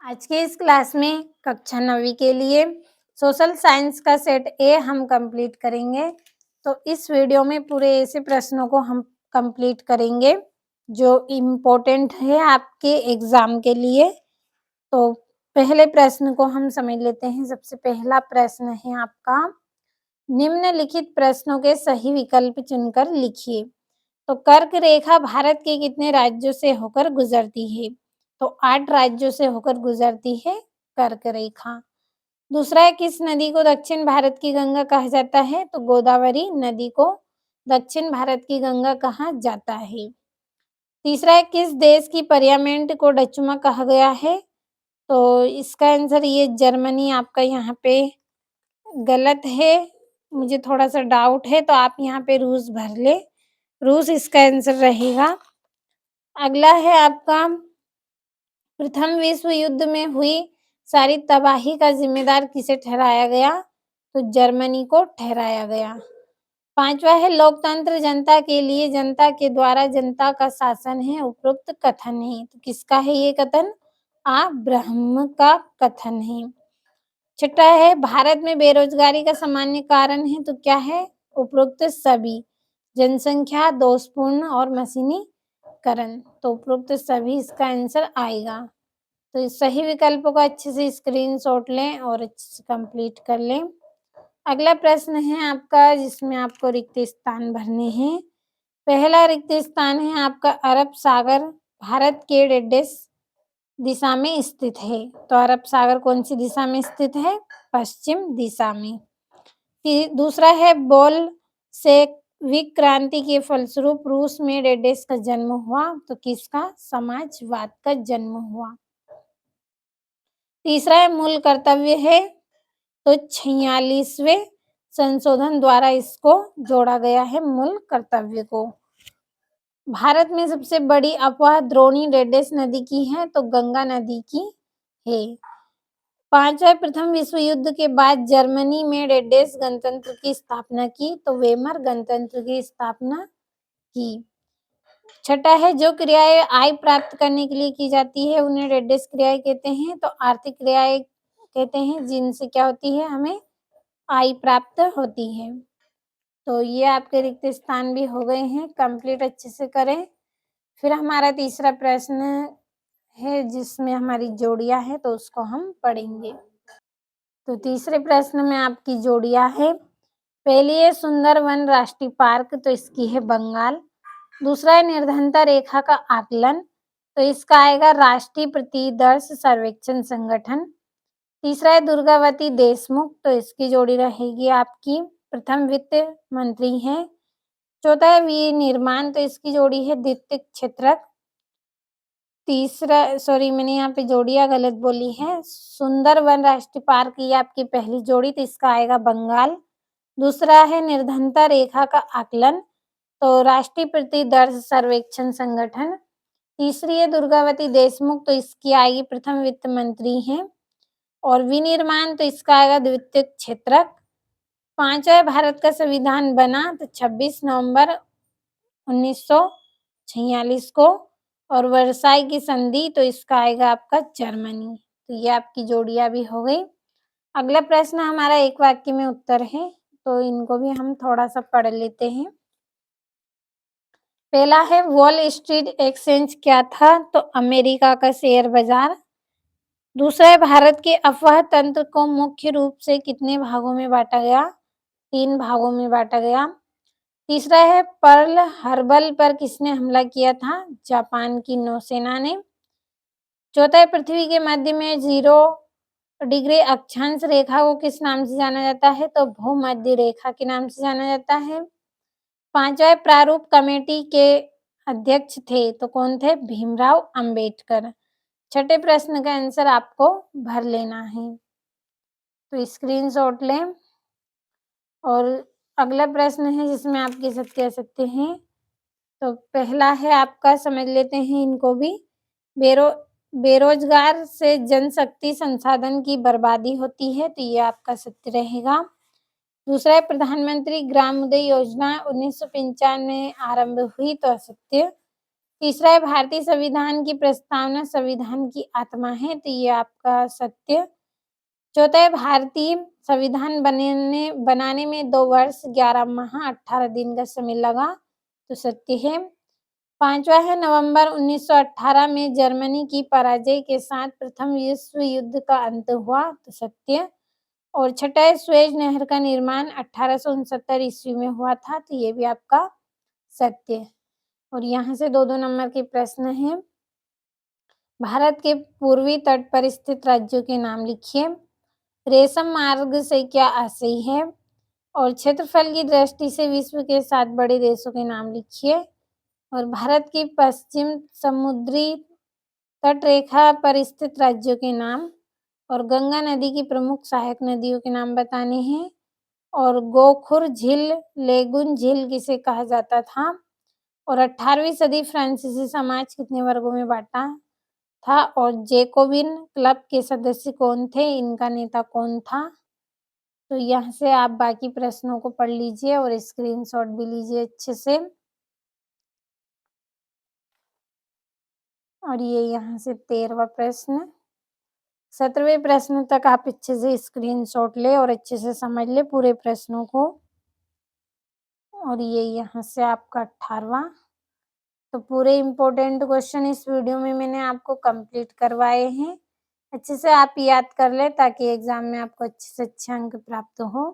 आज के इस क्लास में कक्षा 9वीं के लिए सोशल साइंस का सेट ए हम कंप्लीट करेंगे। तो इस वीडियो में पूरे ऐसे प्रश्नों को हम कंप्लीट करेंगे जो इम्पोर्टेंट है आपके एग्जाम के लिए। तो पहले प्रश्न को हम समझ लेते हैं। सबसे पहला प्रश्न है आपका, निम्नलिखित प्रश्नों के सही विकल्प चुनकर लिखिए। तो कर्क रेखा भारत के कितने राज्यों से होकर गुजरती है? तो 8 राज्यों से होकर गुजरती है कर्क रेखा। दूसरा है, किस नदी को दक्षिण भारत की गंगा कहा जाता है? तो गोदावरी नदी को दक्षिण भारत की गंगा कहा जाता है। तीसरा है, किस देश की पार्लियामेंट को डचुमा कहा गया है? तो इसका आंसर ये जर्मनी आपका यहाँ पे गलत है। मुझे थोड़ा सा डाउट है तो आप यहाँ पे रूस भर ले। रूस इसका आंसर रहेगा। अगला है आपका, प्रथम विश्व युद्ध में हुई सारी तबाही का जिम्मेदार किसे ठहराया गया? तो जर्मनी को ठहराया गया। पांचवा है, लोकतंत्र जनता के लिए जनता के द्वारा जनता का शासन है, उपरोक्त कथन है। तो किसका है ये कथन? ब्रह्म का कथन है। छठा है, भारत में बेरोजगारी का सामान्य कारण है। तो क्या है? उपरोक्त सभी, जनसंख्या, दोषपूर्ण और मशीनीकरण। तो उपरोक्त सभी इसका आंसर आएगा। तो इस सही विकल्पों को अच्छे से स्क्रीनशॉट लें और अच्छे से कंप्लीट कर लें। अगला प्रश्न है आपका, जिसमें आपको रिक्त स्थान भरने हैं। पहला रिक्त स्थान है आपका, अरब सागर भारत के डेडेस दिशा में स्थित है। तो अरब सागर कौन सी दिशा में स्थित है? पश्चिम दिशा में। फिर दूसरा है, बोल से विक्रांति के फलस्वरूप रूस में डेडेस का जन्म हुआ। तो किसका? समाजवाद का जन्म हुआ। तीसरा है, मूल कर्तव्य है। तो 46वें संशोधन द्वारा इसको जोड़ा गया है, मूल कर्तव्य को। भारत में सबसे बड़ी अफवाह द्रोणी डेडेस नदी की है। तो गंगा नदी की है। पांचवा, प्रथम विश्व युद्ध के बाद जर्मनी में डेडेस गणतंत्र की स्थापना की। तो वेमर गणतंत्र की स्थापना की। छठा है, जो क्रियाएं आय प्राप्त करने के लिए की जाती है उन्हें डेडेस क्रियाएं कहते हैं। तो आर्थिक क्रियाएं कहते हैं जिनसे क्या होती है, हमें आय प्राप्त होती है। तो ये आपके रिक्त स्थान भी हो गए हैं, कंप्लीट अच्छे से करें। फिर हमारा तीसरा प्रश्न है जिसमें हमारी जोड़ियां हैं, तो उसको हम पढ़ेंगे। तो तीसरे प्रश्न में आपकी जोड़ियां है। पहली है, सुंदरवन राष्ट्रीय पार्क। तो इसकी है बंगाल। दूसरा है, निर्धनता रेखा का आकलन। तो इसका आएगा राष्ट्रीय प्रतिदर्श सर्वेक्षण संगठन। तीसरा है, दुर्गावती देशमुख। तो इसकी जोड़ी रहेगी आपकी, प्रथम वित्त मंत्री हैं। चौथा है, विनिर्माण। तो इसकी जोड़ी है द्वितीय क्षेत्रक। मैंने यहाँ पे जोड़ियां गलत बोली है। सुंदरवन राष्ट्रीय पार्क ये आपकी पहली जोड़ी, तो इसका आएगा बंगाल। दूसरा है, निर्धनता रेखा का आकलन। तो राष्ट्रीय प्रतिदर्श सर्वेक्षण संगठन। तीसरी है, दुर्गावती देशमुख। तो इसकी आएगी, प्रथम वित्त मंत्री हैं। और विनिर्माण, तो इसका आएगा द्वितीय क्षेत्रक। पांचवा, भारत का संविधान बना। तो 26 नवंबर 1946 को। और वर्साई की संधि, तो इसका आएगा आपका जर्मनी। तो ये आपकी जोड़ियां भी हो गई। अगला प्रश्न हमारा एक वाक्य में उत्तर है, तो इनको भी हम थोड़ा सा पढ़ लेते हैं। पहला है, वॉल स्ट्रीट एक्सचेंज क्या था? तो अमेरिका का शेयर बाजार। दूसरा है, भारत के अफवाह तंत्र को मुख्य रूप से कितने भागों में बांटा गया? 3 भागों में बांटा गया। तीसरा है, पर्ल हार्बर पर किसने हमला किया था? जापान की नौसेना ने। चौथा है, पृथ्वी के मध्य में 0 डिग्री अक्षांश रेखा को किस नाम से जाना जाता है? तो भूमध्य रेखा के नाम से जाना जाता है। पांचवा है, प्रारूप कमेटी के अध्यक्ष थे। तो कौन थे? भीमराव अंबेडकर। छठे प्रश्न का आंसर आपको भर लेना है, तो स्क्रीनशॉट लें। और अगला प्रश्न है जिसमें आपके सत्य असत्य हैं। तो पहला है आपका, समझ लेते हैं इनको भी। बेरोजगार से जनशक्ति संसाधन की बर्बादी होती है। तो ये आपका सत्य रहेगा। दूसरा है, प्रधानमंत्री ग्राम उदय योजना 1995 में आरंभ हुई। तो असत्य। तीसरा है भारतीय संविधान की प्रस्तावना संविधान की आत्मा है, तो ये आपका सत्य। चौथा है भारतीय संविधान बनाने में 2 वर्ष 11 माह 18 दिन का समय लगा, तो सत्य है। पांचवा है नवंबर 1918 में जर्मनी की पराजय के साथ प्रथम विश्व युद्ध का अंत हुआ, तो सत्य। और छठा है सुएज नहर का निर्माण 1869 ईस्वी में हुआ था, तो ये भी आपका सत्य। और यहाँ से 2-2 नंबर के प्रश्न हैं। भारत के पूर्वी तट पर स्थित राज्यों के नाम लिखिए। रेशम मार्ग से क्या आशय है? और क्षेत्रफल की दृष्टि से विश्व के 7 बड़े देशों के नाम लिखिए। और भारत की पश्चिम समुद्री तट रेखा पर स्थित राज्यों के नाम और गंगा नदी की प्रमुख सहायक नदियों के नाम बताने हैं। और गोखुर झील, लेगुन झील किसे कहा जाता था? और 18वीं सदी फ्रांसीसी समाज कितने वर्गों में बांटा था? और जैकोबिन क्लब के सदस्य कौन थे? इनका नेता कौन था? तो यहाँ से आप बाकी प्रश्नों को पढ़ लीजिए और स्क्रीनशॉट भी लीजिए अच्छे से। और ये यहाँ से 13वां प्रश्न। 17वें प्रश्न तक आप अच्छे से स्क्रीनशॉट ले और अच्छे से समझ ले पूरे प्रश्नों को। और ये यहाँ से आपका 18वां। तो पूरे इम्पोर्टेंट क्वेश्चन इस वीडियो में मैंने आपको कंप्लीट करवाए हैं। अच्छे से आप याद कर लें ताकि एग्जाम में आपको अच्छे से अच्छे अंक प्राप्त हो।